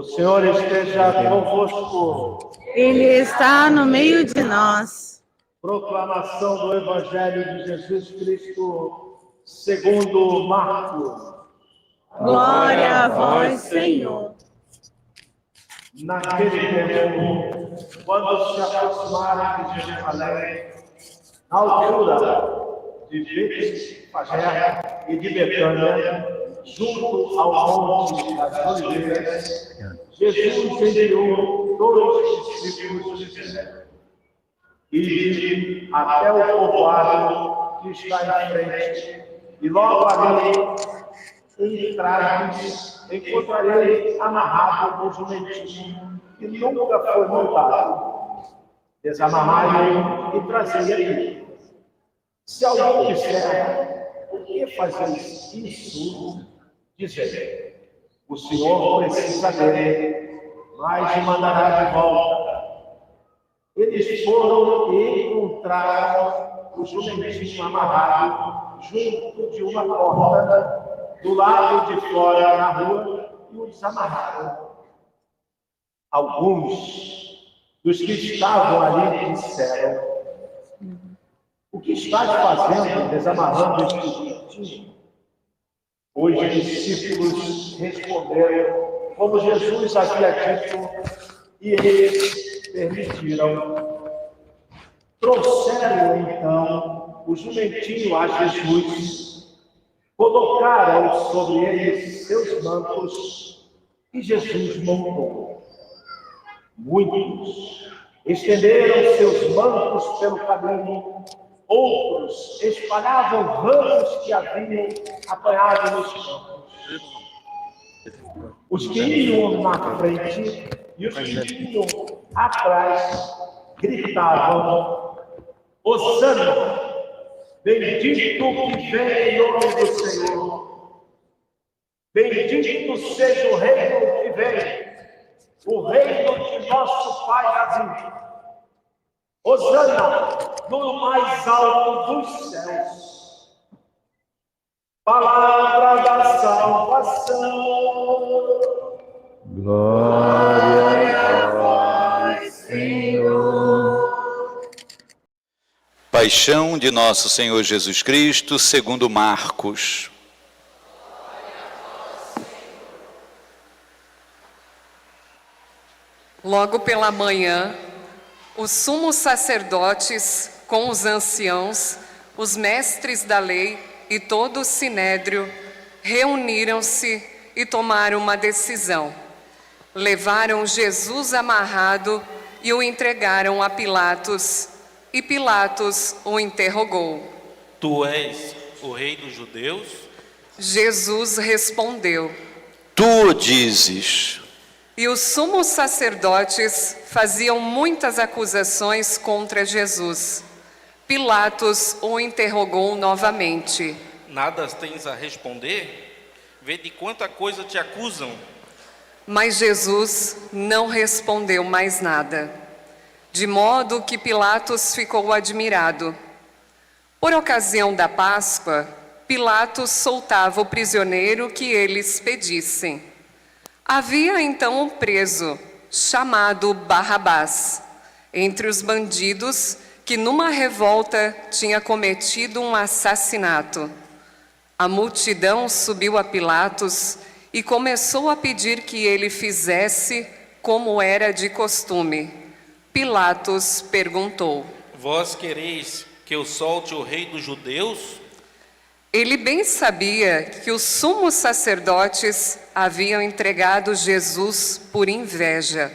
O Senhor esteja convosco. Ele está no meio de nós. Proclamação do Evangelho de Jesus Cristo segundo Marcos. Glória a vós, Senhor. Naquele tempo, quando se aproximaram de Jerusalém, na altura de Betfagé e de Betânia, junto ao Monte das Oliveiras, Jesus enviou 2 discípulos dizendo: Ide até o povoado que está em frente, e logo ali encontrarei amarrado um jumentinho que nunca foi montado. Desamarrai-o e trazei aqui. Se alguém disser: por que fazeis isso? Dizei: o Senhor precisa dele, mas o mandará de volta. Eles foram e encontraram o jumentinho amarrado junto de uma porta do lado de fora na rua e o desamarraram. Alguns dos que estavam ali disseram: o que estás fazendo desamarrando este jumentinho? Os discípulos responderam como Jesus havia dito, e eles permitiram. Trouxeram então o jumentinho a Jesus, colocaram sobre ele seus mantos e Jesus montou. Muitos estenderam seus mantos pelo caminho, outros espalhavam ramos que haviam apanhado nos campos. Os que iam na frente e os que iam atrás gritavam: Hosana! Bendito que vem em nome do Senhor! Bendito seja o reino que vem, o reino de nosso pai Davi! Hosana no mais alto dos céus! Palavra da salvação! Glória a vós, Senhor. Paixão de nosso Senhor Jesus Cristo, segundo Marcos. Logo pela manhã, os sumos sacerdotes, com os anciãos, os mestres da lei e todo o sinédrio, reuniram-se e tomaram uma decisão. Levaram Jesus amarrado e o entregaram a Pilatos, e Pilatos o interrogou: Tu és o rei dos judeus? Jesus respondeu: Tu o dizes. E os sumos sacerdotes faziam muitas acusações contra Jesus. Pilatos o interrogou novamente: Nada tens a responder? Vê de quanta coisa te acusam. Mas Jesus não respondeu mais nada, de modo que Pilatos ficou admirado. Por ocasião da Páscoa, Pilatos soltava o prisioneiro que eles pedissem. Havia então um preso, chamado Barrabás, entre os bandidos que numa revolta tinha cometido um assassinato. A multidão subiu a Pilatos e começou a pedir que ele fizesse como era de costume. Pilatos perguntou: Vós quereis que eu solte o rei dos judeus? Ele bem sabia que os sumos sacerdotes haviam entregado Jesus por inveja.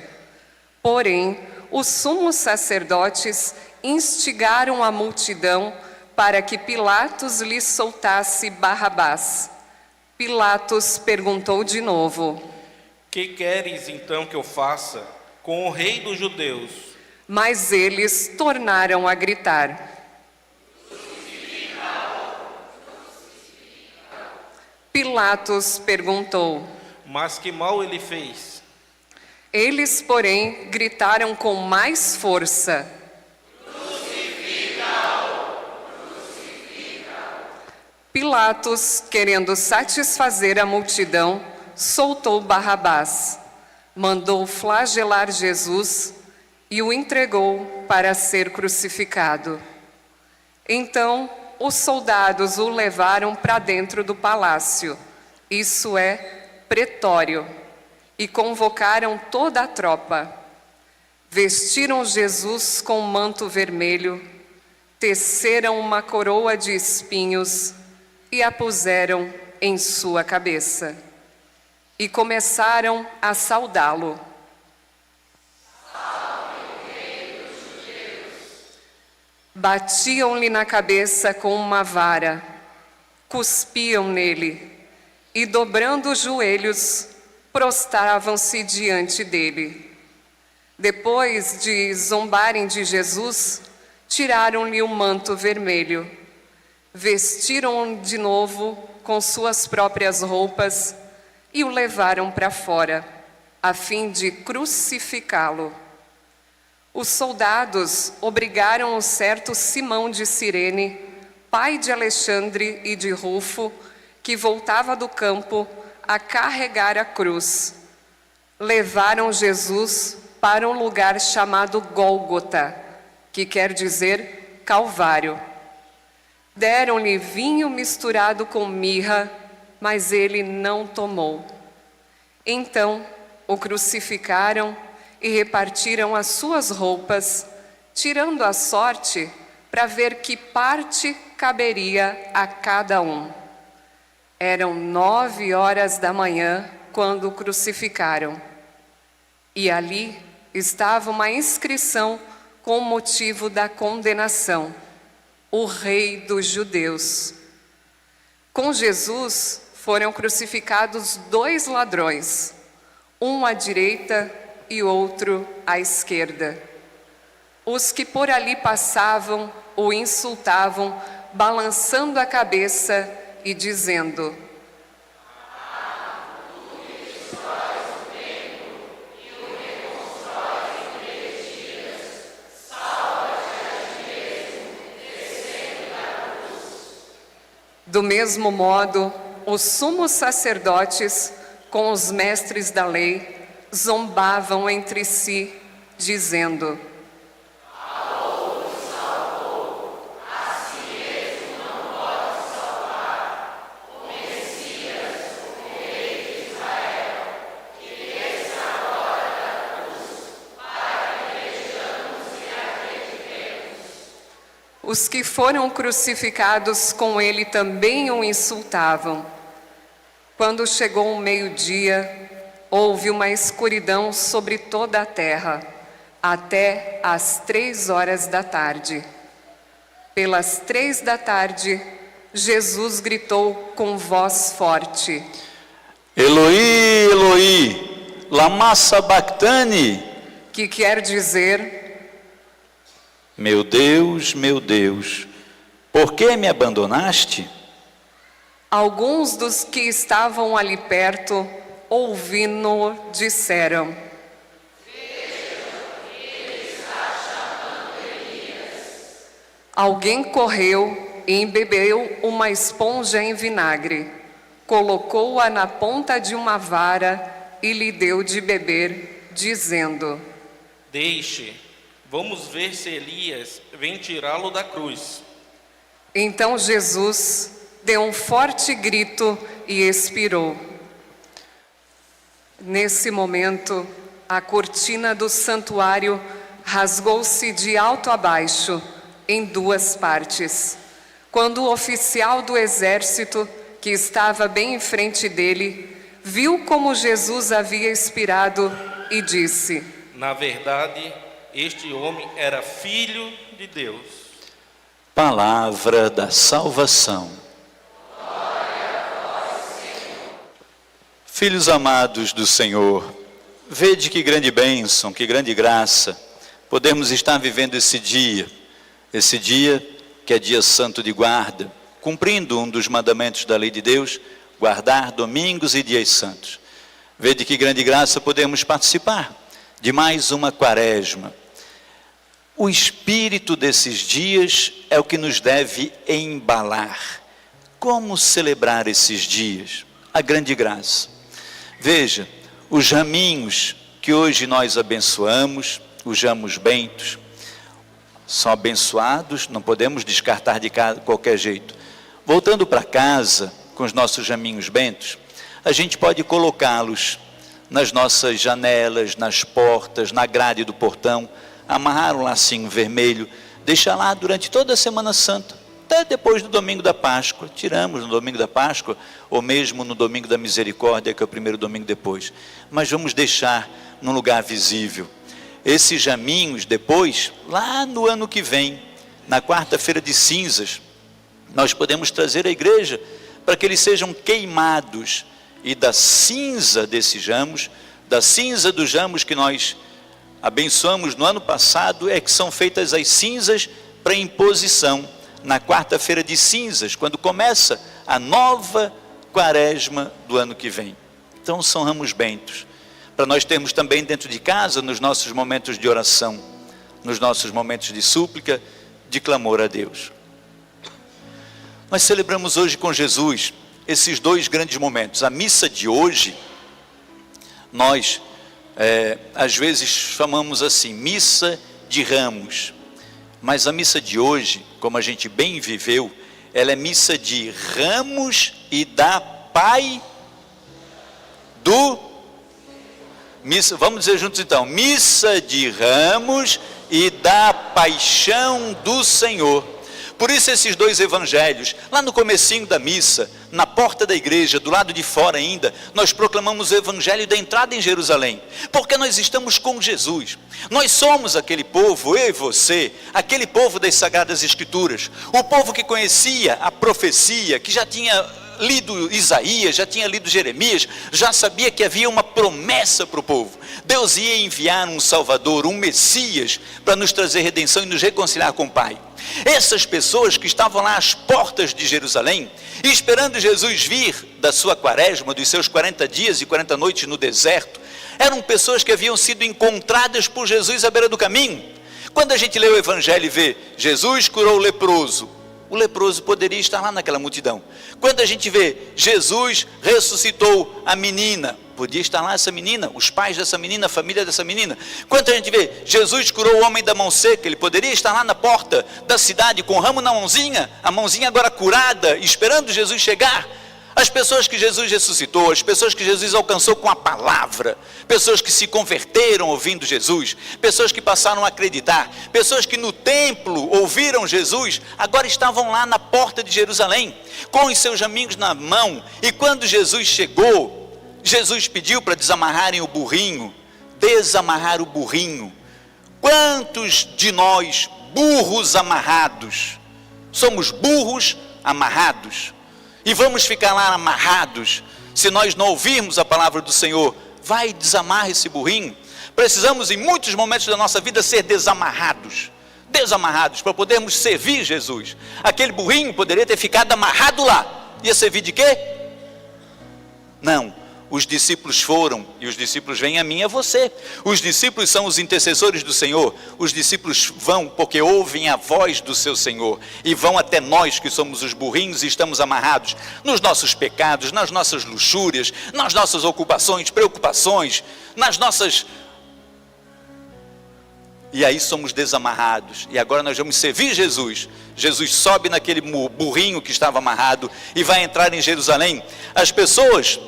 Porém, os sumos sacerdotes instigaram a multidão para que Pilatos lhe soltasse Barrabás. Pilatos perguntou de novo: Que queres então que eu faça com o rei dos judeus? Mas eles tornaram a gritar: Pilatos perguntou: Mas que mal ele fez? Eles, porém, gritaram com mais força: Pilatos, querendo satisfazer a multidão, soltou Barrabás. mandou flagelar Jesus e o entregou para ser crucificado. Então, os soldados o levaram para dentro do palácio, isso é, pretório, e convocaram toda a tropa. Vestiram Jesus com um manto vermelho, teceram uma coroa de espinhos e a puseram em sua cabeça. E começaram a saudá-lo. Batiam-lhe na cabeça com uma vara, cuspiam nele e, dobrando os joelhos, prostravam-se diante dele. Depois de zombarem de Jesus, tiraram-lhe o manto vermelho, vestiram-o de novo com suas próprias roupas e o levaram para fora, a fim de crucificá-lo. Os soldados obrigaram um certo Simão de Cirene, pai de Alexandre e de Rufo, que voltava do campo, a carregar a cruz. Levaram Jesus para um lugar chamado Gólgota, que quer dizer Calvário. Deram-lhe vinho misturado com mirra, mas ele não tomou. Então o crucificaram e repartiram as suas roupas, tirando a sorte para ver que parte caberia a cada um. Eram 9h da manhã quando o crucificaram. E ali estava uma inscrição com o motivo da condenação: o Rei dos Judeus. Com Jesus foram crucificados 2 ladrões, um à direita e outro à esquerda. Os que por ali passavam o insultavam, balançando a cabeça e dizendo: do mesmo modo, os sumos sacerdotes, com os mestres da lei, zombavam entre si, dizendo: os que foram crucificados com ele também o insultavam. Quando chegou o meio-dia, houve uma escuridão sobre toda a terra, até às 3h da tarde. Pelas 3 da tarde, Jesus gritou com voz forte: Eloi, Eloi, lama sabachthani, que quer dizer: meu Deus, por que me abandonaste? Alguns dos que estavam ali perto, ouvindo-o, disseram: alguém correu e embebeu uma esponja em vinagre, colocou-a na ponta de uma vara e lhe deu de beber, dizendo: Deixe, vamos ver se Elias vem tirá-lo da cruz. Então Jesus deu um forte grito e expirou. Nesse momento, a cortina do santuário rasgou-se de alto a baixo, em 2 partes. Quando o oficial do exército, que estava bem em frente dele, viu como Jesus havia expirado e disse: Na verdade, este homem era filho de Deus. Palavra da salvação. Filhos amados do Senhor, vede que grande bênção, que grande graça, podemos estar vivendo esse dia que é dia santo de guarda, cumprindo um dos mandamentos da lei de Deus, guardar domingos e dias santos. Vede que grande graça podemos participar de mais uma quaresma. O espírito desses dias é o que nos deve embalar. Como celebrar esses dias? A grande graça. Veja, os raminhos que hoje nós abençoamos, os jamos bentos. São abençoados, não podemos descartar de qualquer jeito. Voltando para casa, com os nossos jaminhos bentos, a gente pode colocá-los nas nossas janelas, nas portas, na grade do portão, amarrar um lacinho vermelho, deixar lá durante toda a Semana Santa, até depois do domingo da Páscoa. Tiramos no domingo da Páscoa, ou mesmo no domingo da Misericórdia, que é o primeiro domingo depois. Mas vamos deixar num lugar visível. Esses jaminhos depois, lá no ano que vem, na quarta-feira de cinzas, nós podemos trazer à igreja para que eles sejam queimados. E da cinza desses jamos, da cinza dos jamos que nós abençoamos no ano passado, é que são feitas as cinzas para imposição, na quarta-feira de cinzas, quando começa a nova quaresma do ano que vem. Então são ramos bentos, para nós termos também dentro de casa, nos nossos momentos de oração, nos nossos momentos de súplica, de clamor a Deus. Nós celebramos hoje com Jesus esses dois grandes momentos. A missa de hoje, nós às vezes chamamos assim, missa de ramos, mas a missa de hoje, como a gente bem viveu, ela é missa de ramos e da Pai do... Missa, vamos dizer juntos então, missa de ramos e da paixão do Senhor. Por isso esses dois evangelhos, lá no comecinho da missa, na porta da igreja, do lado de fora ainda, nós proclamamos o evangelho da entrada em Jerusalém, porque nós estamos com Jesus. Nós somos aquele povo, eu e você, aquele povo das Sagradas Escrituras, o povo que conhecia a profecia, que já tinha lido Isaías, já tinha lido Jeremias, já sabia que havia uma promessa para o povo. Deus ia enviar um Salvador, um Messias, para nos trazer redenção e nos reconciliar com o Pai. Essas pessoas que estavam lá às portas de Jerusalém, esperando Jesus vir da sua quaresma, dos seus 40 dias e 40 noites no deserto, eram pessoas que haviam sido encontradas por Jesus à beira do caminho. Quando a gente lê o evangelho e vê, Jesus curou o leproso poderia estar lá naquela multidão. Quando a gente vê, Jesus ressuscitou a menina, podia estar lá essa menina, os pais dessa menina, a família dessa menina. Quando a gente vê, Jesus curou o homem da mão seca, ele poderia estar lá na porta da cidade, com o ramo na mãozinha, a mãozinha agora curada, esperando Jesus chegar. As pessoas que Jesus ressuscitou, as pessoas que Jesus alcançou com a palavra, pessoas que se converteram ouvindo Jesus, pessoas que passaram a acreditar, pessoas que no templo ouviram Jesus, agora estavam lá na porta de Jerusalém, com os seus jaminhos na mão. E quando Jesus chegou, Jesus pediu para desamarrarem o burrinho, desamarrar o burrinho. Quantos de nós, burros amarrados, somos burros amarrados? E vamos ficar lá amarrados, se nós não ouvirmos a palavra do Senhor. Vai, desamarra esse burrinho. Precisamos em muitos momentos da nossa vida ser desamarrados, para podermos servir Jesus. Aquele burrinho poderia ter ficado amarrado lá, ia servir de quê? Não, os discípulos foram, e os discípulos vêm a mim e a você. Os discípulos são os intercessores do Senhor. Os discípulos vão porque ouvem a voz do seu Senhor, e vão até nós que somos os burrinhos e estamos amarrados nos nossos pecados, nas nossas luxúrias, nas nossas ocupações, preocupações, nas nossas... E aí somos desamarrados, e agora nós vamos servir Jesus. Jesus sobe naquele burrinho que estava amarrado e vai entrar em Jerusalém. As pessoas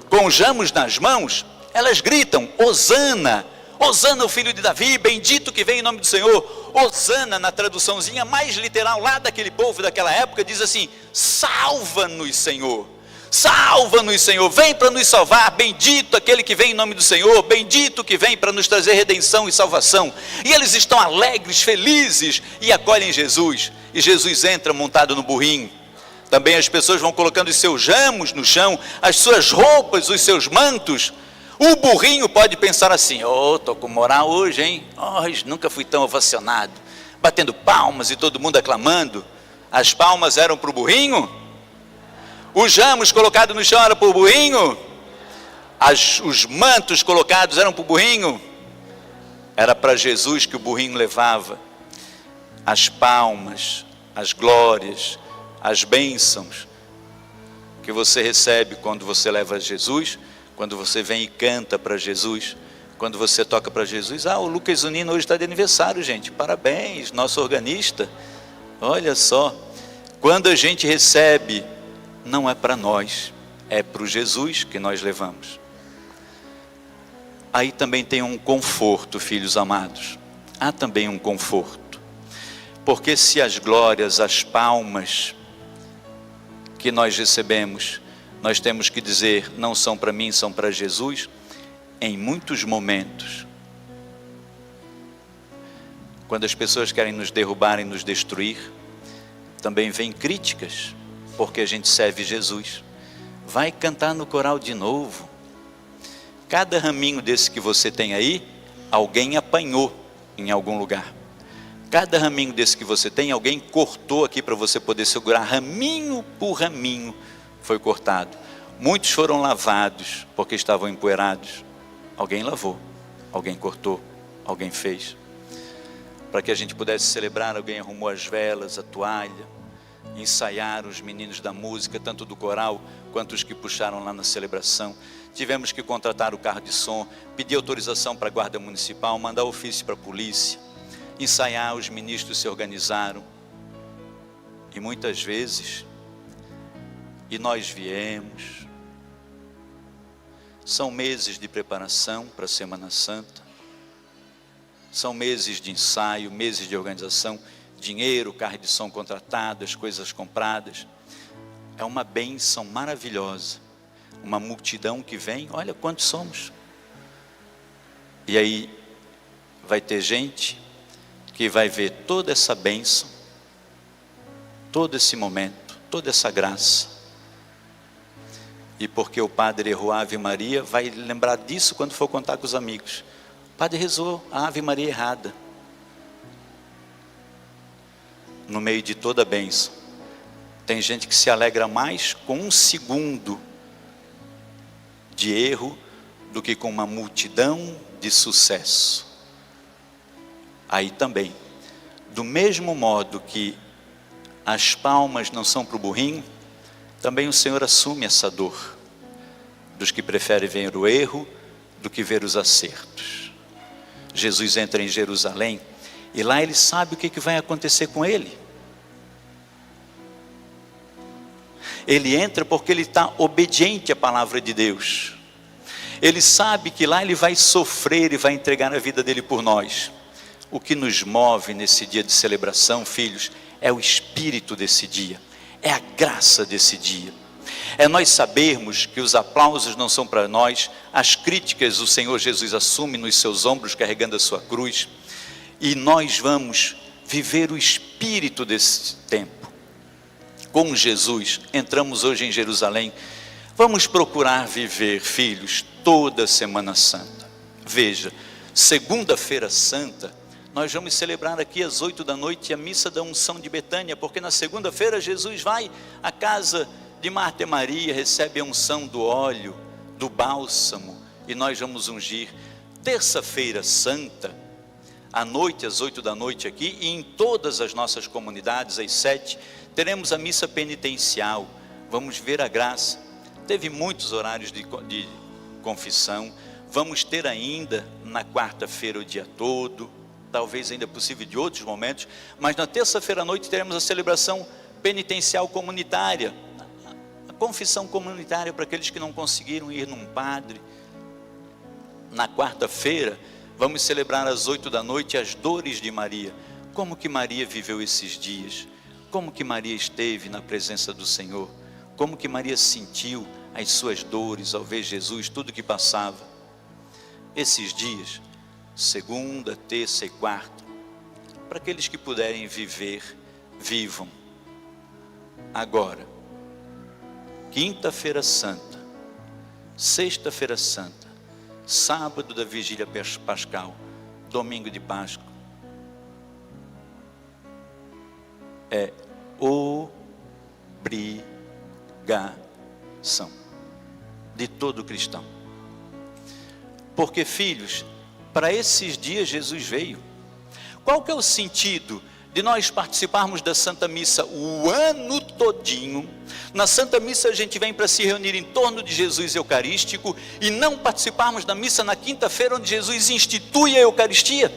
com os ramos nas mãos, elas gritam, Hosana, Hosana o filho de Davi, bendito que vem em nome do Senhor. Hosana, na traduçãozinha mais literal lá daquele povo daquela época, diz assim, salva-nos Senhor, salva-nos Senhor, vem para nos salvar, bendito aquele que vem em nome do Senhor, bendito que vem para nos trazer redenção e salvação. E eles estão alegres, felizes, e acolhem Jesus, e Jesus entra montado no burrinho. Também as pessoas vão colocando os seus ramos no chão, as suas roupas, os seus mantos. O burrinho pode pensar assim, estou com moral hoje, hein? Nunca fui tão ovacionado. Batendo palmas e todo mundo aclamando. As palmas eram para o burrinho? Os ramos colocados no chão eram para o burrinho? Os mantos colocados eram para o burrinho? Era para Jesus que o burrinho levava. As palmas, as glórias, as bênçãos que você recebe quando você leva Jesus, quando você vem e canta para Jesus, Quando você toca para Jesus, o Lucas Zunino hoje está de aniversário, gente, parabéns, nosso organista. Olha só, quando a gente recebe, não é para nós, é para o Jesus que nós levamos. Aí também tem um conforto, filhos amados, há também um conforto, porque se as glórias, as palmas que nós recebemos, nós temos que dizer, não são para mim, são para Jesus. Em muitos momentos, quando as pessoas querem nos derrubar e nos destruir, também vem críticas, porque a gente serve Jesus. Vai cantar no coral de novo. Cada raminho desse que você tem aí, alguém apanhou em algum lugar. Cada raminho desse que você tem, alguém cortou aqui para você poder segurar, raminho por raminho foi cortado. Muitos foram lavados porque estavam empoeirados. Alguém lavou, alguém cortou, alguém fez. Para que a gente pudesse celebrar, alguém arrumou as velas, a toalha, ensaiaram os meninos da música, tanto do coral, quanto os que puxaram lá na celebração. Tivemos que contratar o carro de som, pedir autorização para a guarda municipal, mandar ofício para a polícia, ensaiar, os ministros se organizaram. E muitas vezes, e nós viemos. São meses de preparação para a Semana Santa, são meses de ensaio, meses de organização, dinheiro, carro de som contratado, as coisas compradas. É uma bênção maravilhosa, uma multidão que vem, olha quantos somos. E aí vai ter gente que vai ver toda essa bênção, todo esse momento, toda essa graça. E porque o padre errou a Ave Maria, vai lembrar disso quando for contar com os amigos. O padre rezou a Ave Maria errada. No meio de toda a bênção, tem gente que se alegra mais com 1 segundo de erro do que com uma multidão de sucesso. Aí também, do mesmo modo que as palmas não são para o burrinho, também o Senhor assume essa dor dos que preferem ver o erro do que ver os acertos. Jesus entra em Jerusalém e lá ele sabe o que vai acontecer com ele. Ele entra porque ele está obediente à palavra de Deus. Ele sabe que lá ele vai sofrer e vai entregar a vida dele por nós. O que nos move nesse dia de celebração, filhos, é o espírito desse dia. É a graça desse dia. É nós sabermos que os aplausos não são para nós, as críticas o Senhor Jesus assume nos seus ombros carregando a sua cruz, e nós vamos viver o espírito desse tempo. Com Jesus, entramos hoje em Jerusalém, vamos procurar viver, filhos, toda a Semana Santa. Veja, segunda-feira santa, nós vamos celebrar aqui às 8 da noite a missa da unção de Betânia, porque na segunda-feira Jesus vai à casa de Marta e Maria, recebe a unção do óleo, do bálsamo, e nós vamos ungir. Terça-feira santa, à noite, às 8 da noite aqui, e em todas as nossas comunidades, às 7, teremos a missa penitencial, vamos ver a graça. Teve muitos horários de confissão, vamos ter ainda na quarta-feira o dia todo, talvez ainda possível de outros momentos, mas na terça-feira à noite teremos a celebração penitencial comunitária, a confissão comunitária para aqueles que não conseguiram ir num padre. Na quarta-feira vamos celebrar às 8 da noite as dores de Maria, como que Maria viveu esses dias, como que Maria esteve na presença do Senhor, como que Maria sentiu as suas dores ao ver Jesus, tudo que passava. Esses dias, segunda, terça e quarta, para aqueles que puderem viver, vivam. Agora, quinta-feira santa, sexta-feira santa, sábado da vigília pascal, domingo de Páscoa, é obrigação de todo cristão. Porque, filhos, para esses dias Jesus veio. Qual que é o sentido de nós participarmos da Santa Missa o ano todinho. Na Santa Missa a gente vem para se reunir em torno de Jesus Eucarístico e não participarmos da missa na quinta-feira, onde Jesus institui a Eucaristia.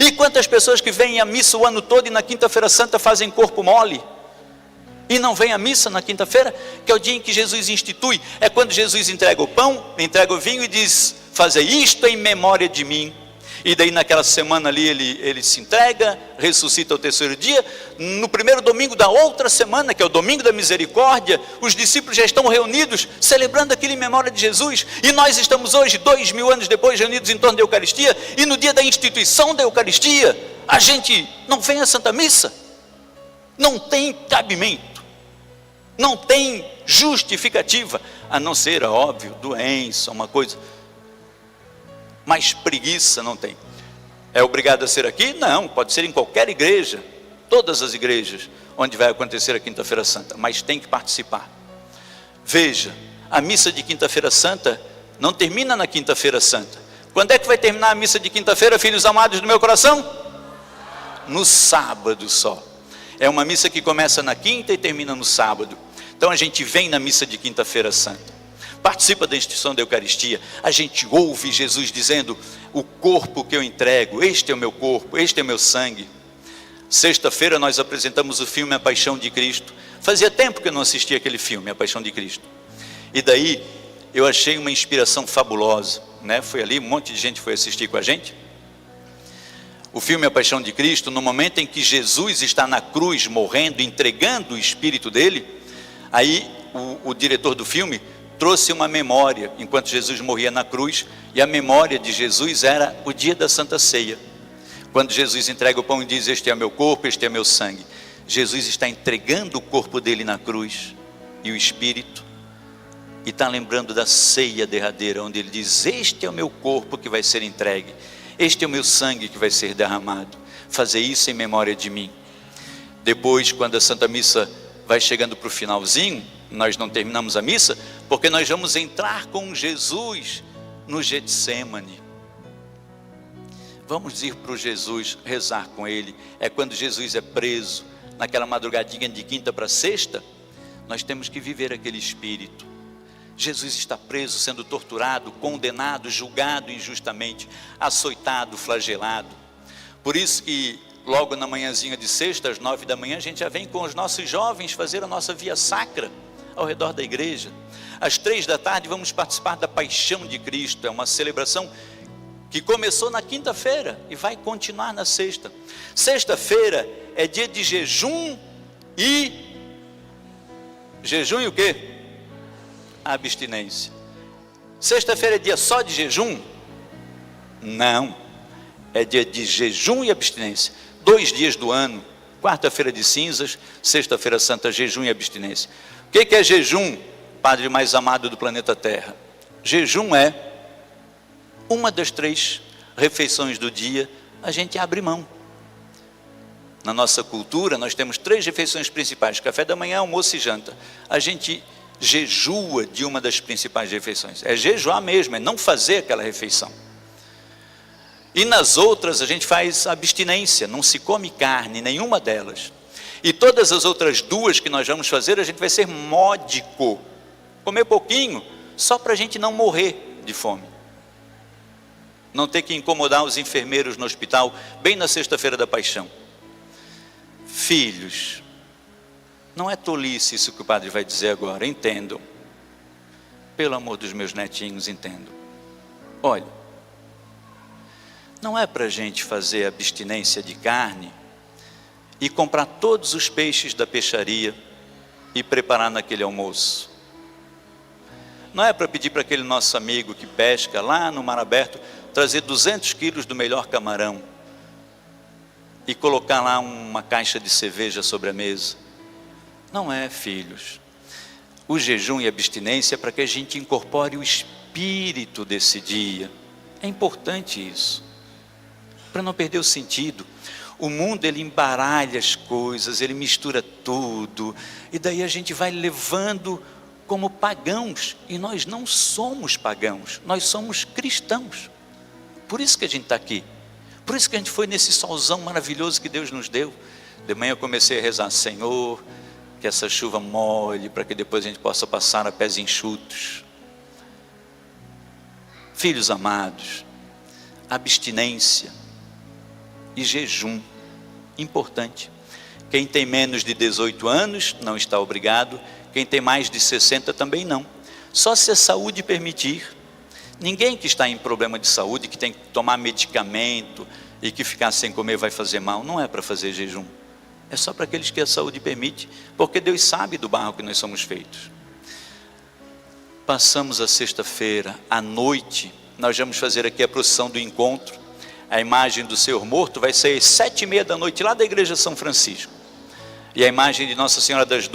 E quantas pessoas que vêm à missa o ano todo e na quinta-feira santa fazem corpo mole e não vêm à missa na quinta-feira, que é o dia em que Jesus institui, é quando Jesus entrega o pão, entrega o vinho e diz: fazei isto em memória de mim. E daí naquela semana ali ele se entrega, ressuscita ao terceiro dia. No primeiro domingo da outra semana, que é o domingo da misericórdia, os discípulos já estão reunidos, celebrando aquilo em memória de Jesus. E nós estamos hoje, 2000 anos depois, reunidos em torno da Eucaristia. E no dia da instituição da Eucaristia, a gente não vem à Santa Missa. Não tem cabimento, não tem justificativa, a não ser, óbvio, doença, uma coisa. Mas preguiça não tem. É obrigado a ser aqui? Não, pode ser em qualquer igreja, todas as igrejas onde vai acontecer a Quinta-feira Santa, mas tem que participar. Veja, a missa de Quinta-feira Santa não termina na Quinta-feira Santa. Quando é que vai terminar a missa de quinta-feira, filhos amados do meu coração? No sábado só. É uma missa que começa na quinta e termina no sábado. Então a gente vem na missa de Quinta-feira Santa, participa da instituição da Eucaristia, a gente ouve Jesus dizendo: o corpo que eu entrego, este é o meu corpo, este é o meu sangue. Sexta-feira nós apresentamos o filme A Paixão de Cristo. Fazia tempo que eu não assistia aquele filme, A Paixão de Cristo. E daí eu achei uma inspiração fabulosa, né? Foi ali, um monte de gente foi assistir com a gente. O filme A Paixão de Cristo, no momento em que Jesus está na cruz morrendo, entregando o espírito dele, aí o diretor do filme trouxe uma memória, enquanto Jesus morria na cruz, e a memória de Jesus era o dia da Santa Ceia, quando Jesus entrega o pão e diz: este é meu corpo, este é meu sangue. Jesus está entregando o corpo dele na cruz, e o Espírito, e está lembrando da ceia derradeira, onde ele diz: este é o meu corpo que vai ser entregue, este é o meu sangue que vai ser derramado, fazer isso em memória de mim. Depois, quando a Santa Missa vai chegando para o finalzinho, nós não terminamos a missa, porque nós vamos entrar com Jesus no Getsêmani. Vamos ir para o Jesus, rezar com ele. É quando Jesus é preso, naquela madrugadinha de quinta para sexta, nós temos que viver aquele espírito. Jesus está preso, sendo torturado, condenado, julgado injustamente, açoitado, flagelado. Por isso que logo na manhãzinha de sexta, às 9 da manhã, a gente já vem com os nossos jovens fazer a nossa via sacra ao redor da igreja. Às 3 da tarde vamos participar da Paixão de Cristo. É uma celebração que começou na quinta-feira e vai continuar na sexta. Sexta-feira é dia de jejum e o quê? Abstinência. Sexta-feira é dia só de jejum? Não, é dia de jejum e abstinência. 2 dias do ano, quarta-feira de cinzas, sexta-feira santa, jejum e abstinência. O que é jejum, Padre mais amado do planeta Terra? Jejum é uma das 3 refeições do dia, a gente abre mão. Na nossa cultura nós temos 3 refeições principais: café da manhã, almoço e janta. A gente jejua de uma das principais refeições. É jejuar mesmo, é não fazer aquela refeição. E nas outras a gente faz abstinência, não se come carne, nenhuma delas. E todas as outras 2 que nós vamos fazer, a gente vai ser módico, comer pouquinho, só para a gente não morrer de fome, não ter que incomodar os enfermeiros no hospital, bem na sexta-feira da Paixão. Filhos, não é tolice isso que o padre vai dizer agora, entendam, pelo amor dos meus netinhos, entendam. Olha, não é para a gente fazer abstinência de carne e comprar todos os peixes da peixaria e preparar naquele almoço. Não é para pedir para aquele nosso amigo que pesca lá no mar aberto trazer 200 quilos do melhor camarão e colocar lá uma caixa de cerveja sobre a mesa. Não é, filhos. O jejum e a abstinência é para que a gente incorpore o espírito desse dia. É importante isso, para não perder o sentido. O mundo, ele embaralha as coisas, ele mistura tudo, e daí a gente vai levando como pagãos, e nós não somos pagãos, nós somos cristãos. Por isso que a gente está aqui, por isso que a gente foi nesse solzão maravilhoso que Deus nos deu. De manhã eu comecei a rezar: Senhor, que essa chuva molhe, para que depois a gente possa passar a pés enxutos. Filhos amados, abstinência e jejum, importante. Quem tem menos de 18 anos não está obrigado, quem tem mais de 60 também não. Só se a saúde permitir. Ninguém que está em problema de saúde, que tem que tomar medicamento e que ficar sem comer vai fazer mal, não é para fazer jejum. É só para aqueles que a saúde permite, porque Deus sabe do barro que nós somos feitos. Passamos a sexta-feira, à noite, nós vamos fazer aqui a procissão do encontro. A imagem do Senhor morto vai sair às 7h30 da noite, lá da igreja São Francisco. E a imagem de Nossa Senhora das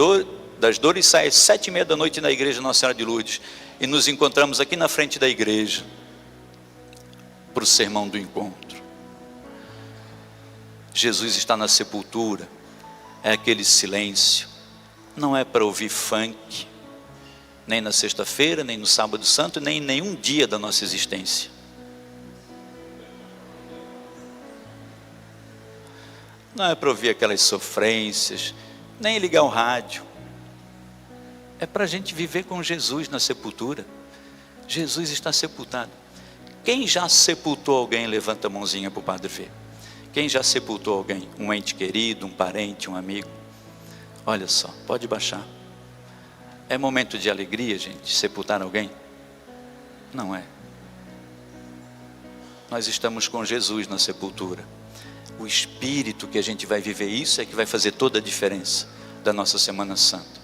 Dores sai às 7h30 da noite na igreja Nossa Senhora de Lourdes. E nos encontramos aqui na frente da igreja, para o sermão do encontro. Jesus está na sepultura, é aquele silêncio, não é para ouvir funk, nem na sexta-feira, nem no sábado santo, nem em nenhum dia da nossa existência. Não é para ouvir aquelas sofrências, nem ligar o rádio. É para a gente viver com Jesus na sepultura. Jesus está sepultado. Quem já sepultou alguém, levanta a mãozinha para o padre ver. Quem já sepultou alguém? Um ente querido, um parente, um amigo? Olha só, pode baixar. É momento de alegria, gente, sepultar alguém? Não é. Nós estamos com Jesus na sepultura. O espírito que a gente vai viver isso é que vai fazer toda a diferença da nossa Semana Santa.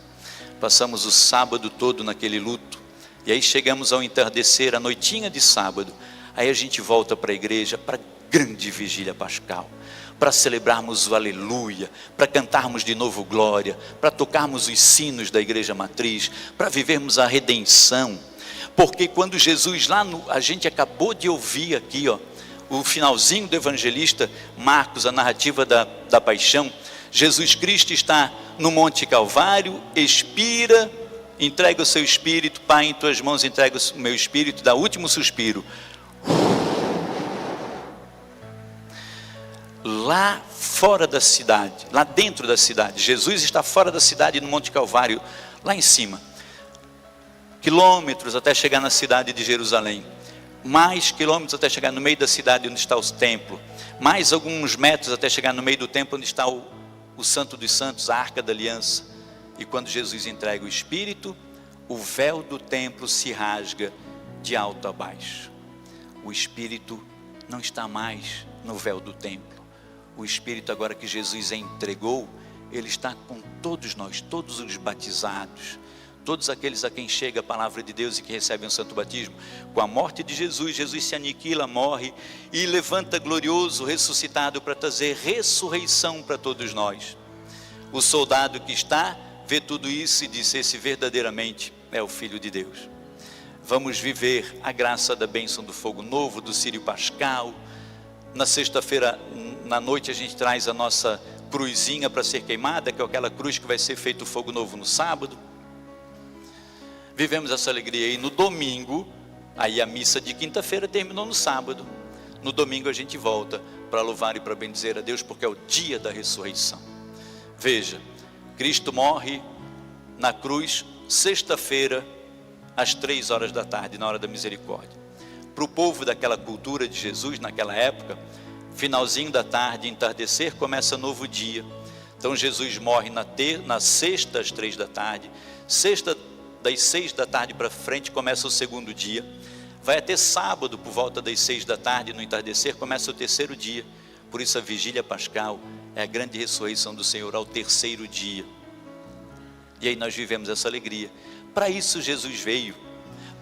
Passamos o sábado todo naquele luto, e aí chegamos ao entardecer, a noitinha de sábado, aí a gente volta para a igreja, para a grande vigília pascal, para celebrarmos o aleluia, para cantarmos de novo glória, para tocarmos os sinos da igreja matriz, para vivermos a redenção, porque quando Jesus a gente acabou de ouvir aqui, o finalzinho do evangelista Marcos, a narrativa da paixão, Jesus Cristo está no Monte Calvário, expira, entrega o seu espírito, Pai, em tuas mãos entrega o meu espírito, dá o último suspiro. Lá fora da cidade, lá dentro da cidade, Jesus está fora da cidade no Monte Calvário, lá em cima, quilômetros até chegar na cidade de Jerusalém, mais quilômetros até chegar no meio da cidade onde está o templo, mais alguns metros até chegar no meio do templo onde está o Santo dos Santos, a Arca da Aliança. E quando Jesus entrega o Espírito, o véu do templo se rasga de alto a baixo. O Espírito não está mais no véu do templo. O Espírito, agora que Jesus entregou, ele está com todos nós, todos os batizados, todos aqueles a quem chega a palavra de Deus e que recebem o santo batismo. Com a morte de Jesus, Jesus se aniquila, morre e levanta glorioso, ressuscitado, para trazer ressurreição para todos nós. O soldado que está, vê tudo isso e diz: esse verdadeiramente é o Filho de Deus. Vamos viver a graça da bênção do fogo novo, do Círio Pascal. Na sexta-feira, na noite, a gente traz a nossa cruzinha para ser queimada, que é aquela cruz que vai ser feito o fogo novo no sábado. Vivemos essa alegria aí no domingo. Aí a missa de quinta-feira terminou no sábado. No domingo a gente volta para louvar e para bendizer a Deus, porque é o dia da ressurreição. Veja, Cristo morre na cruz, sexta-feira, às 3h da tarde, na hora da misericórdia. Para o povo daquela cultura de Jesus, naquela época, finalzinho da tarde, entardecer, começa novo dia. Então Jesus morre na sexta, às 3h da tarde. Sexta, das 6h da tarde para frente, começa o segundo dia. Vai até sábado, por volta das 6h da tarde, no entardecer, começa o terceiro dia. Por isso a vigília pascal é a grande ressurreição do Senhor ao terceiro dia. E aí nós vivemos essa alegria. Para isso Jesus veio.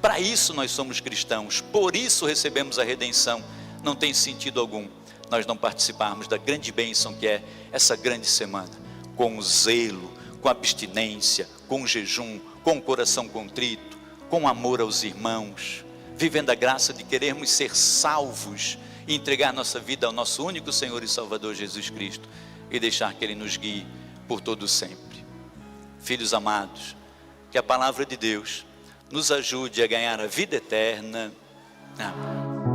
Para isso nós somos cristãos. Por isso recebemos a redenção. Não tem sentido algum nós não participarmos da grande bênção que é essa grande semana, com o zelo, com a abstinência, com o jejum, com o coração contrito, com amor aos irmãos, vivendo a graça de querermos ser salvos e entregar nossa vida ao nosso único Senhor e Salvador Jesus Cristo e deixar que Ele nos guie por todo sempre. Filhos amados, que a palavra de Deus nos ajude a ganhar a vida eterna. Amém.